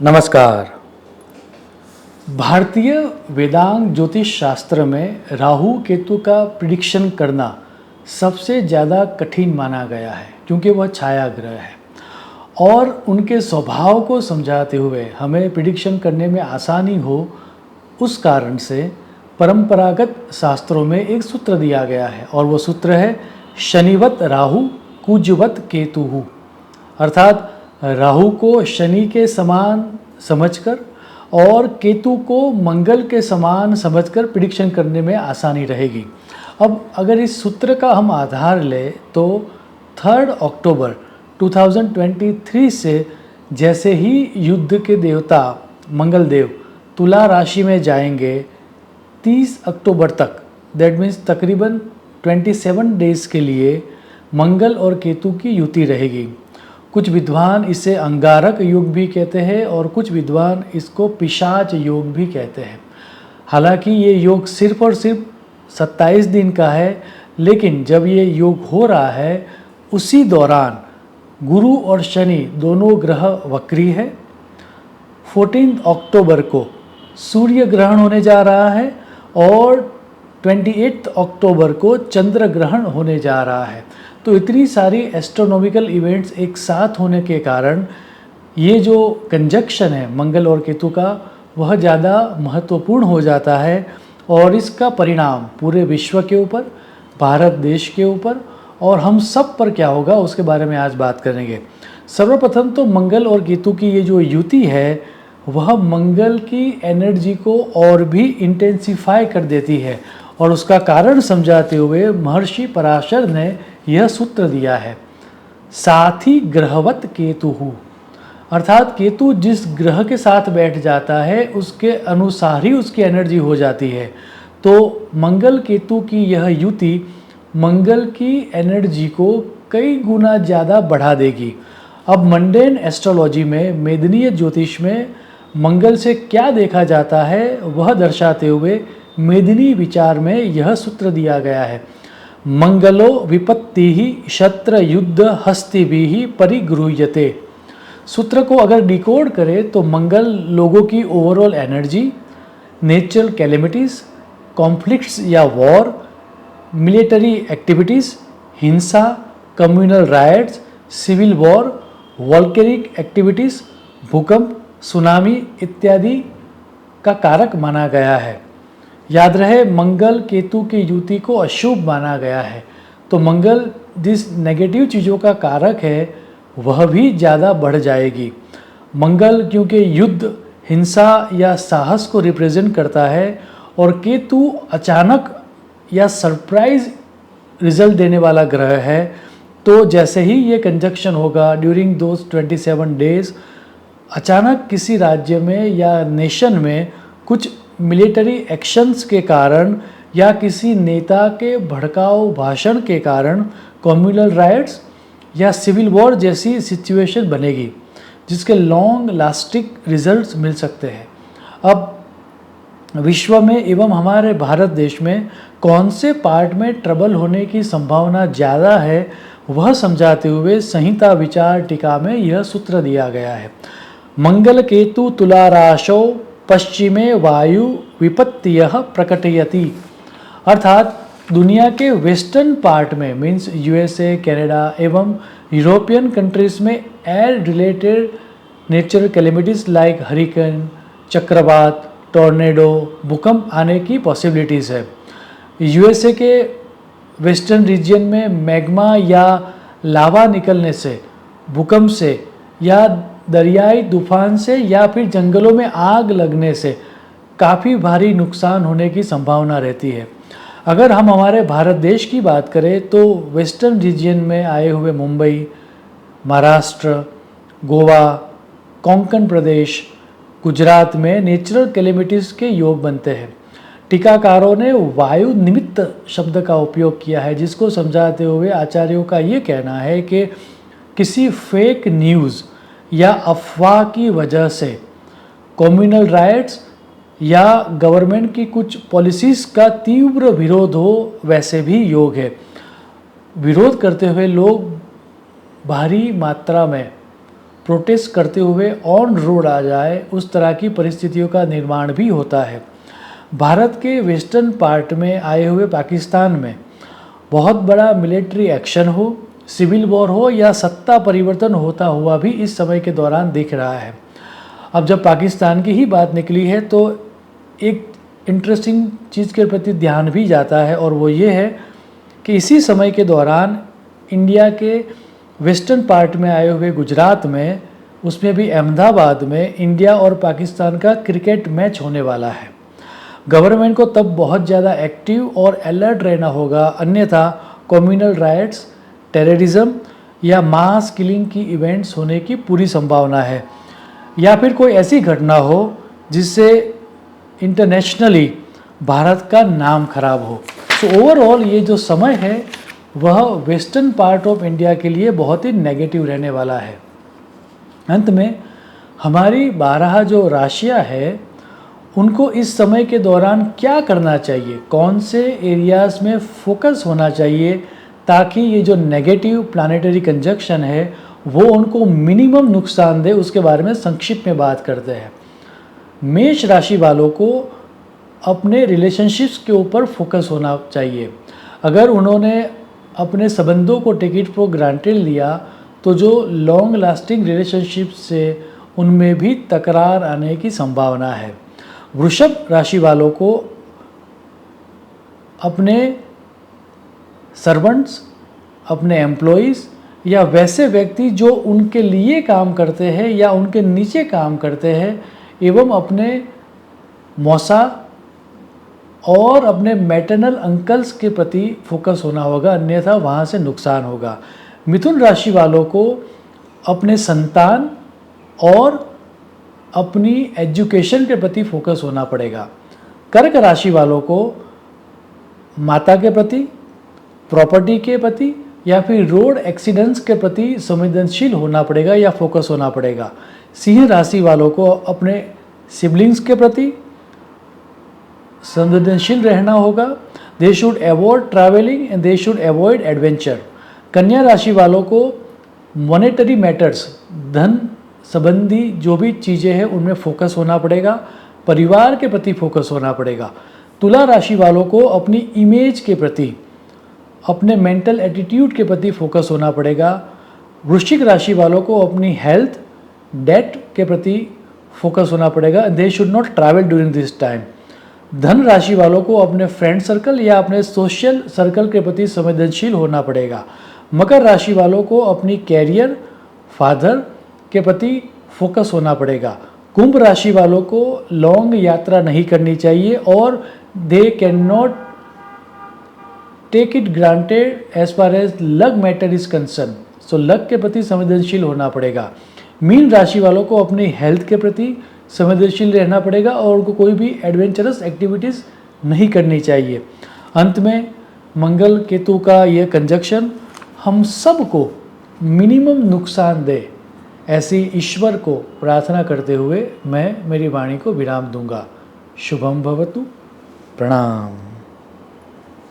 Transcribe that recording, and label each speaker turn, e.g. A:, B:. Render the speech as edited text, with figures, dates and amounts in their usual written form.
A: नमस्कार। भारतीय वेदांग ज्योतिष शास्त्र में राहु केतु का प्रिडिक्शन करना सबसे ज़्यादा कठिन माना गया है, क्योंकि वह छाया ग्रह है और उनके स्वभाव को समझाते हुए हमें प्रिडिक्शन करने में आसानी हो, उस कारण से परंपरागत शास्त्रों में एक सूत्र दिया गया है और वो सूत्र है शनिवत राहु कुजवत केतु। अर्थात राहु को शनि के समान समझकर और केतु को मंगल के समान समझकर प्रिडिक्शन करने में आसानी रहेगी। अब अगर इस सूत्र का हम आधार लें तो 3 अक्टूबर 2023 से जैसे ही युद्ध के देवता मंगल देव तुला राशि में जाएंगे, 30 अक्टूबर तक, दैट मीन्स तकरीबन 27 डेज के लिए मंगल और केतु की युति रहेगी। कुछ विद्वान इसे अंगारक योग भी कहते हैं और कुछ विद्वान इसको पिशाच योग भी कहते हैं। हालांकि ये योग सिर्फ और सिर्फ 27 दिन का है, लेकिन जब ये योग हो रहा है उसी दौरान गुरु और शनि दोनों ग्रह वक्री है। 14 अक्टूबर को सूर्य ग्रहण होने जा रहा है और 28 अक्टूबर को चंद्र ग्रहण होने जा रहा है। तो इतनी सारी एस्ट्रोनॉमिकल इवेंट्स एक साथ होने के कारण ये जो कंजक्शन है मंगल और केतु का, वह ज़्यादा महत्वपूर्ण हो जाता है और इसका परिणाम पूरे विश्व के ऊपर, भारत देश के ऊपर और हम सब पर क्या होगा उसके बारे में आज बात करेंगे। सर्वप्रथम तो मंगल और केतु की ये जो युति है वह मंगल की एनर्जी को और भी इंटेंसिफाई कर देती है और उसका कारण समझाते हुए महर्षि पराशर ने यह सूत्र दिया है, साथी ग्रहवत केतु। अर्थात केतु जिस ग्रह के साथ बैठ जाता है उसके अनुसार ही उसकी एनर्जी हो जाती है। तो मंगल केतु की यह युति मंगल की एनर्जी को कई गुना ज़्यादा बढ़ा देगी। अब मंडेन एस्ट्रोलॉजी में, मेदनीय ज्योतिष में मंगल से क्या देखा जाता है वह दर्शाते हुए मेदिनी विचार में यह सूत्र दिया गया है, मंगलो विपत्ति ही शत्र युद्ध हस्ति भी परिगृह्यते। सूत्र को अगर डिकोड करें तो मंगल लोगों की overall energy, natural calamities, conflicts या वॉर, मिलिटरी एक्टिविटीज़, हिंसा, communal riots, civil war, volcanic activities, भूकंप, सुनामी इत्यादि का कारक माना गया है। याद रहे, मंगल केतु की युति को अशुभ माना गया है, तो मंगल जिस नेगेटिव चीज़ों का कारक है वह भी ज़्यादा बढ़ जाएगी। मंगल क्योंकि युद्ध, हिंसा या साहस को रिप्रेजेंट करता है और केतु अचानक या सरप्राइज रिजल्ट देने वाला ग्रह है, तो जैसे ही ये कंजक्शन होगा ड्यूरिंग दोज 27 डेज, अचानक किसी राज्य में या नेशन में कुछ मिलिट्री एक्शंस के कारण या किसी नेता के भड़काऊ भाषण के कारण कम्युनल राइट्स या सिविल वॉर जैसी सिचुएशन बनेगी, जिसके लॉन्ग लास्टिंग रिजल्ट्स मिल सकते हैं। अब विश्व में एवं हमारे भारत देश में कौन से पार्ट में ट्रबल होने की संभावना ज़्यादा है वह समझाते हुए संहिता विचार टीका में यह सूत्र दिया गया है, मंगल केतु तुला राशौ पश्चिमे वायु विपत्तियः प्रकटयति। अर्थात दुनिया के वेस्टर्न पार्ट में, मीन्स यूएसए, कनाडा एवं यूरोपियन कंट्रीज में air related natural calamities like hurricane, चक्रवात, टॉर्नेडो, भूकंप आने की पॉसिबिलिटीज़ है। यूएसए के वेस्टर्न रीजन में मैग्मा या लावा निकलने से, भूकंप से या दरियाई तूफान से या फिर जंगलों में आग लगने से काफ़ी भारी नुकसान होने की संभावना रहती है। अगर हम हमारे भारत देश की बात करें तो वेस्टर्न रीजन में आए हुए मुंबई, महाराष्ट्र, गोवा, कोंकण प्रदेश, गुजरात में नेचुरल कैलेमिटीज़ के योग बनते हैं। टीकाकारों ने वायु निमित्त शब्द का उपयोग किया है, जिसको समझाते हुए आचार्यों का ये कहना है कि किसी फेक न्यूज़ या अफवाह की वजह से कम्युनल राइट्स या गवर्नमेंट की कुछ पॉलिसीज़ का तीव्र विरोध हो, वैसे भी योग है। विरोध करते हुए लोग भारी मात्रा में प्रोटेस्ट करते हुए ऑन रोड आ जाए, उस तरह की परिस्थितियों का निर्माण भी होता है। भारत के वेस्टर्न पार्ट में आए हुए पाकिस्तान में बहुत बड़ा मिलिट्री एक्शन हो, सिविल वॉर हो या सत्ता परिवर्तन होता हुआ भी इस समय के दौरान दिख रहा है। अब जब पाकिस्तान की ही बात निकली है तो एक इंटरेस्टिंग चीज़ के प्रति ध्यान भी जाता है, और वो ये है कि इसी समय के दौरान इंडिया के वेस्टर्न पार्ट में आए हुए गुजरात में, उसमें भी अहमदाबाद में इंडिया और पाकिस्तान का क्रिकेट मैच होने वाला है। गवर्नमेंट को तब बहुत ज़्यादा एक्टिव और अलर्ट रहना होगा, अन्यथा कम्युनल राइट्स, टेररिज्म या मास किलिंग की इवेंट्स होने की पूरी संभावना है, या फिर कोई ऐसी घटना हो जिससे इंटरनेशनली भारत का नाम खराब हो। सो ओवरऑल ये जो समय है वह वेस्टर्न पार्ट ऑफ इंडिया के लिए बहुत ही नेगेटिव रहने वाला है। अंत में हमारी 12 जो राशियाँ है उनको इस समय के दौरान क्या करना चाहिए, कौन से एरियाज़ में फोकस होना चाहिए ताकि ये जो नेगेटिव प्लानिटरी कंजक्शन है वो उनको मिनिमम नुकसान दे, उसके बारे में संक्षिप्त में बात करते हैं। मेष राशि वालों को अपने रिलेशनशिप्स के ऊपर फोकस होना चाहिए। अगर उन्होंने अपने संबंधों को टिकट फॉर ग्रांटेड लिया तो जो लॉन्ग लास्टिंग रिलेशनशिप से उनमें भी तकरार आने की संभावना है। वृषभ राशि वालों को अपने सर्वेंट्स, अपने एम्प्लॉइज़ या वैसे व्यक्ति जो उनके लिए काम करते हैं या उनके नीचे काम करते हैं एवं अपने मौसा और अपने मैटरनल अंकल्स के प्रति फोकस होना होगा, अन्यथा वहाँ से नुकसान होगा। मिथुन राशि वालों को अपने संतान और अपनी एजुकेशन के प्रति फोकस होना पड़ेगा। कर्क राशि वालों को माता के प्रति, प्रॉपर्टी के प्रति या फिर रोड एक्सीडेंट्स के प्रति संवेदनशील होना पड़ेगा या फोकस होना पड़ेगा। सिंह राशि वालों को अपने सिबलिंग्स के प्रति संवेदनशील रहना होगा। They should avoid travelling and they should avoid adventure. कन्या राशि वालों को मॉनेटरी मैटर्स, धन संबंधी जो भी चीज़ें हैं उनमें फोकस होना पड़ेगा, परिवार के प्रति फोकस होना पड़ेगा। तुला राशि वालों को अपनी इमेज के प्रति, अपने मेंटल एटीट्यूड के प्रति फोकस होना पड़ेगा। वृश्चिक राशि वालों को अपनी हेल्थ, डेट के प्रति फोकस होना पड़ेगा। They should not travel during this time. धन राशि वालों को अपने फ्रेंड सर्कल या अपने सोशल सर्कल के प्रति संवेदनशील होना पड़ेगा। मकर राशि वालों को अपनी कैरियर, फादर के प्रति फोकस होना पड़ेगा। कुंभ राशि वालों को लॉन्ग यात्रा नहीं करनी चाहिए और they cannot take it granted as far as luck matter is concern. So luck के प्रति संवेदनशील होना पड़ेगा। मीन राशि वालों को अपनी हेल्थ के प्रति संवेदनशील रहना पड़ेगा और उनको कोई भी एडवेंचरस एक्टिविटीज़ नहीं करनी चाहिए। अंत में मंगल केतु का ये कंजक्शन हम सब को मिनिमम नुकसान दे, ऐसी ईश्वर को प्रार्थना करते हुए मैं मेरी वाणी को विराम दूंगा। शुभम भवतु। प्रणाम।